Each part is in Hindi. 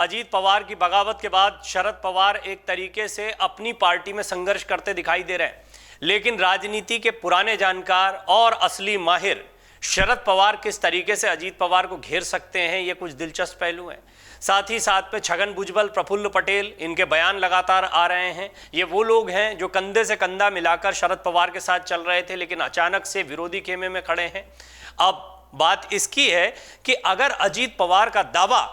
अजीत पवार की बगावत के बाद शरद पवार एक तरीके से अपनी पार्टी में संघर्ष करते दिखाई दे रहे हैं, लेकिन राजनीति के पुराने जानकार और असली माहिर शरद पवार किस तरीके से अजीत पवार को घेर सकते हैं, ये कुछ दिलचस्प पहलू हैं। साथ ही साथ पे छगन भुजबल, प्रफुल्ल पटेल, इनके बयान लगातार आ रहे हैं। ये वो लोग हैं जो कंधे से कंधा मिलाकर शरद पवार के साथ चल रहे थे, लेकिन अचानक से विरोधी खेमे में खड़े हैं। अब बात इसकी है कि अगर अजीत पवार का दावा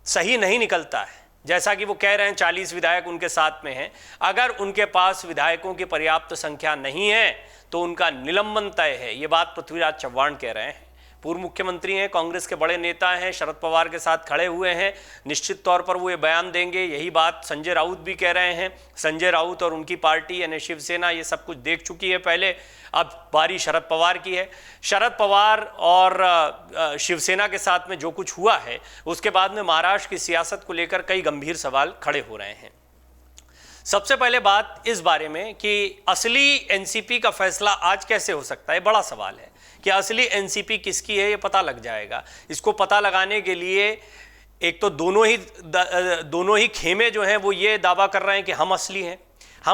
सही नहीं निकलता है, जैसा कि वो कह रहे हैं 40 विधायक उनके साथ में हैं, अगर उनके पास विधायकों की पर्याप्त संख्या नहीं है तो उनका निलंबन तय है। ये बात पृथ्वीराज चव्हाण कह रहे हैं। पूर्व मुख्यमंत्री हैं, कांग्रेस के बड़े नेता हैं, शरद पवार के साथ खड़े हुए हैं, निश्चित तौर पर वो ये बयान देंगे। यही बात संजय राउत भी कह रहे हैं। संजय राउत और उनकी पार्टी यानी शिवसेना ये सब कुछ देख चुकी है पहले, अब बारी शरद पवार की है। शरद पवार और शिवसेना के साथ में जो कुछ हुआ है उसके बाद में महाराष्ट्र की सियासत को लेकर कई गंभीर सवाल खड़े हो रहे हैं। सबसे पहले बात इस बारे में कि असली एनसीपी का फैसला आज कैसे हो सकता है, बड़ा सवाल है कि असली एनसीपी किसकी है, ये पता लग जाएगा। इसको पता लगाने के लिए एक तो दोनों ही खेमे जो हैं वो ये दावा कर रहे हैं कि हम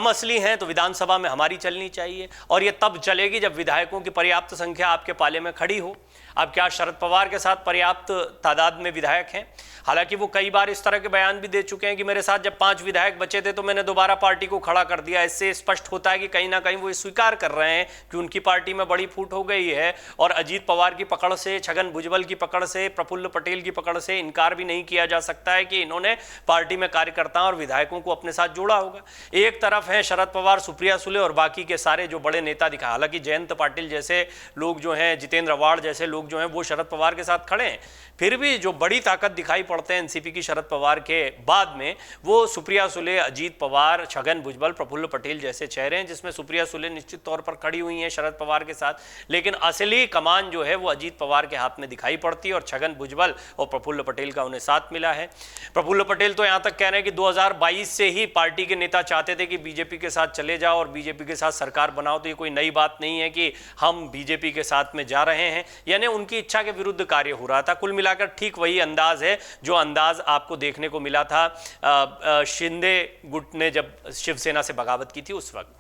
असली हैं तो विधानसभा में हमारी चलनी चाहिए, और ये तब चलेगी जब विधायकों की पर्याप्त संख्या आपके पाले में खड़ी हो। अब क्या शरद पवार के साथ पर्याप्त तादाद में विधायक हैं? हालांकि वो कई बार इस तरह के बयान भी दे चुके हैं कि मेरे साथ जब 5 विधायक बचे थे तो मैंने दोबारा पार्टी को खड़ा कर दिया। इससे स्पष्ट होता है कि कहीं ना कहीं वो स्वीकार कर रहे हैं कि उनकी पार्टी में बड़ी फूट हो गई है, और अजीत पवार की पकड़ से, छगन भुजबल की पकड़ से, प्रफुल्ल पटेल की पकड़ से इनकार भी नहीं किया जा सकता है कि इन्होंने पार्टी में कार्यकर्ताओं और विधायकों को अपने साथ जोड़ा होगा। एक तरफ है शरद पवार, सुप्रिया सुले और बाकी के सारे जो बड़े नेता दिखा, हालांकि जयंत पाटिल जैसे लोग जो हैं, जितेंद्र अवाड़ जैसे लोग जो हैं वो शरद पवार के साथ खड़े हैं, फिर भी जो बड़ी ताकत दिखाई पड़ते हैं एनसीपी की शरद पवार के बाद में, वो सुप्रिया सुले, अजीत पवार, छगन भुजबल, प्रफुल्ल पटेल जैसे चेहरे हैं, जिसमें सुप्रिया सुले निश्चित तौर पर खड़ी हुई हैं शरद पवार के साथ, लेकिन असली कमान जो है वो अजीत पवार के हाथ में दिखाई पड़ती है और छगन भुजबल और प्रफुल्ल पटेल का उन्हें साथ मिला है। प्रफुल्ल पटेल तो यहां तक कह रहे हैं कि 2022 से ही पार्टी के नेता चाहते थे कि बीजेपी के साथ चले जाओ और बीजेपी के साथ सरकार बनाओ, तो ये कोई नई बात नहीं है कि हम बीजेपी के साथ में जा रहे हैं, यानी उनकी इच्छा के विरुद्ध कार्य हो रहा था। कुल मिलाकर ठीक वही अंदाज है जो अंदाज आपको देखने को मिला था शिंदे गुट ने जब शिवसेना से बगावत की थी उस वक्त।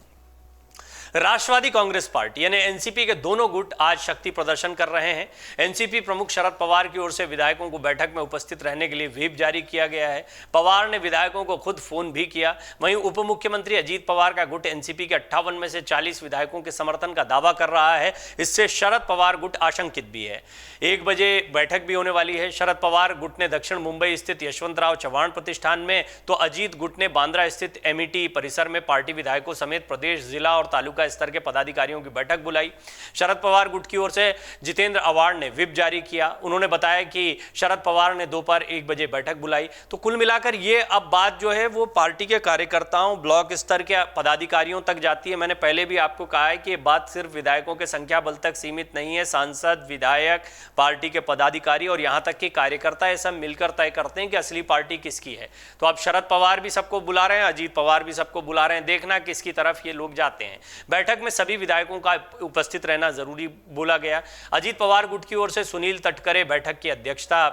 राष्ट्रवादी कांग्रेस पार्टी यानी एनसीपी के दोनों गुट आज शक्ति प्रदर्शन कर रहे हैं। एनसीपी प्रमुख शरद पवार की ओर से विधायकों को बैठक में उपस्थित रहने के लिए व्हिप जारी किया गया है। पवार ने विधायकों को खुद फोन भी किया। वहीं उप मुख्यमंत्री अजीत पवार का गुट एनसीपी के 58 में से 40 विधायकों के समर्थन का दावा कर रहा है। इससे शरद पवार गुट आशंकित भी है। 1 बजे बैठक भी होने वाली है। शरद पवार गुट ने दक्षिण मुंबई स्थित यशवंतराव चव्हाण प्रतिष्ठान में, तो अजीत गुट ने बांद्रा स्थित एमईटी परिसर में पार्टी विधायकों समेत प्रदेश, जिला और तालुका स्तर के पदाधिकारियों की बैठक बुलाई। शरद पवार गुट की ओर से जितेंद्र अवार्ड ने व्हिप जारी किया। उन्होंने बताया कि शरद पवार ने दोपहर 1 बजे बैठक बुलाई। तो कुल मिलाकर ये अब बात जो है वो पार्टी के कार्यकर्ताओं, ब्लॉक स्तर के पदाधिकारियों तक जाती है। मैंने पहले भी आपको कहा है कि ये बात सिर्फ विधायकों के संख्या बल तक सीमित नहीं है। सांसद, विधायक, पार्टी के पदाधिकारी और यहां तक कि कार्यकर्ता ये सब मिलकर तय करते हैं कि असली पार्टी किसकी है। तो अब शरद पवार भी सबको बुला रहे हैं, अजीत पवार भी सबको बुला रहे हैं, देखना किसकी तरफ ये लोग जाते हैं। बैठक में सभी विधायकों का उपस्थित रहना जरूरी बोला गया। अजीत पवार गुट की ओर से सुनील तटकरे बैठक की अध्यक्षता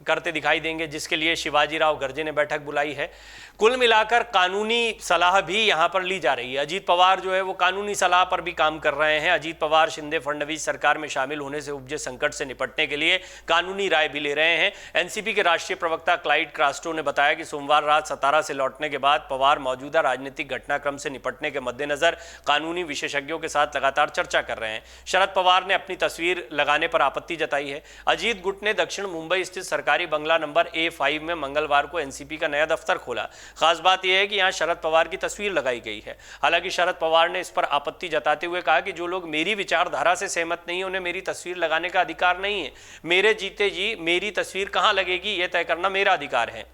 करते दिखाई देंगे, जिसके लिए शिवाजी राव गर्जे ने बैठक बुलाई है। कुल मिलाकर कानूनी सलाह भी यहां पर ली जा रही है। अजीत पवार जो है वो कानूनी सलाह पर भी काम कर रहे हैं। अजीत पवार शिंदे फडणवीस सरकार में शामिल होने से उपजे संकट से निपटने के लिए कानूनी राय भी ले रहे हैं। एनसीपी के राष्ट्रीय प्रवक्ता क्लाइड क्रास्टो ने बताया कि सोमवार रात सतारा से लौटने के बाद पवार मौजूदा राजनीतिक घटनाक्रम से निपटने के मद्देनजर कानूनी विशेषज्ञों के साथ लगातार चर्चा कर रहे हैं। शरद पवार ने अपनी तस्वीर लगाने पर आपत्ति जताई है। अजीत गुट ने दक्षिण मुंबई स्थित सरकारी बंगला नंबर A5 में मंगलवार को एनसीपी का नया दफ्तर खोला। खास बात यह है कि यहां शरद पवार की तस्वीर लगाई गई है। हालांकि शरद पवार ने इस पर आपत्ति जताते हुए कहा कि जो लोग मेरी विचारधारा से सहमत नहीं, उन्हें मेरी तस्वीर लगाने का अधिकार नहीं है। मेरे जीते जी मेरी तस्वीर कहां लगेगी यह तय करना मेरा अधिकार है।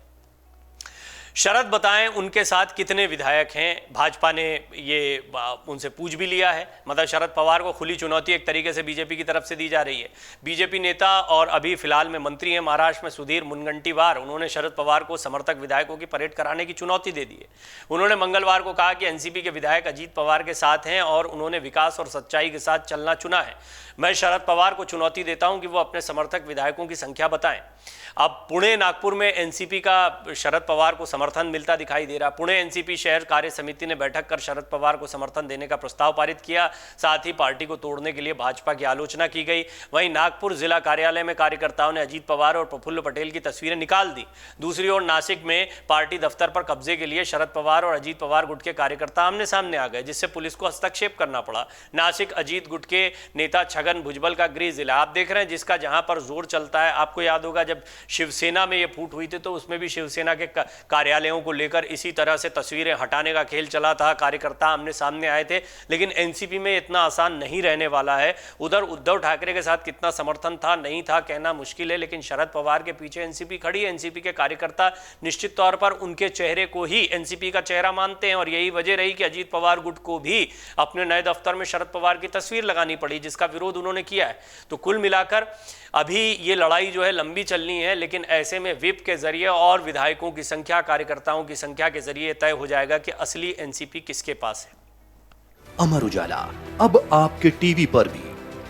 शरद बताएं उनके साथ कितने विधायक हैं। भाजपा ने ये उनसे पूछ भी लिया है। मतलब शरद पवार को खुली चुनौती एक तरीके से बीजेपी की तरफ से दी जा रही है। बीजेपी नेता और अभी फिलहाल में मंत्री हैं महाराष्ट्र में सुधीर मुनगंटीवार, उन्होंने शरद पवार को समर्थक विधायकों की परेड कराने की चुनौती दे दी है। उन्होंने मंगलवार को कहा कि एनसीपी के विधायक अजीत पवार के साथ हैं और उन्होंने विकास और सच्चाई के साथ चलना चुना है। मैं शरद पवार को चुनौती देता हूं कि वो अपने समर्थक विधायकों की संख्या बताएं। अब पुणे नागपुर में एनसीपी का शरद पवार को समर्थन मिलता दिखाई दे रहा। पुणे एनसीपी शहर कार्य समिति ने बैठक कर शरद पवार को समर्थन देने का प्रस्ताव पारित किया। साथ ही पार्टी को तोड़ने के लिए भाजपा की आलोचना की गई। वहीं नागपुर जिला कार्यालय में कार्यकर्ताओं ने अजीत पवार और प्रफुल्ल पटेल की तस्वीरें निकाल दी। दूसरी ओर नासिक में पार्टी दफ्तर पर कब्जे के लिए शरद पवार और अजीत पवार गुट के कार्यकर्ता आमने सामने आ गए, जिससे पुलिस को हस्तक्षेप करना पड़ा। नासिक अजीत गुट के नेता छगन भुजबल का गृह जिला आप देख रहे हैं, जिसका जहां पर जोर चलता है। आपको याद होगा जब शिवसेना में ये फूट हुई थी तो उसमें भी शिवसेना के कार्यालयों को लेकर इसी तरह से तस्वीरें हटाने का खेल चला था, कार्यकर्ता आमने सामने आए थे। लेकिन एनसीपी में इतना आसान नहीं रहने वाला है। उधर उद्धव ठाकरे के साथ कितना समर्थन था नहीं था कहना मुश्किल है, लेकिन शरद पवार के पीछे एनसीपी खड़ी है। एनसीपी के कार्यकर्ता निश्चित तौर पर उनके चेहरे को ही एनसीपी का चेहरा मानते हैं और यही वजह रही कि अजीत पवार गुट को भी अपने नए दफ्तर में शरद पवार की तस्वीर लगानी पड़ी, जिसका विरोध उन्होंने किया है। तो कुल मिलाकर अभी ये लड़ाई जो है लंबी चलनी है, लेकिन ऐसे में विप के जरिए और विधायकों की संख्या, कार्यकर्ताओं की संख्या के जरिए तय हो जाएगा कि असली एनसीपी किसके पास है। अमर उजाला अब आपके टीवी पर भी।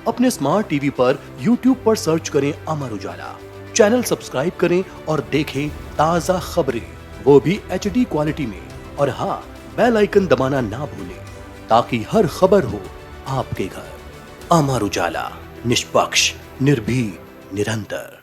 अपने स्मार्ट टीवी पर यूट्यूब पर सर्च करें अमर उजाला, चैनल सब्सक्राइब करें और देखें ताजा खबरें, वो भी HD क्वालिटी में। और हाँ, बेल आइकन दबाना ना भूलें ताकि हर खबर हो आपके घर। अमर उजाला, निष्पक्ष, निर्भीक, निरंतर।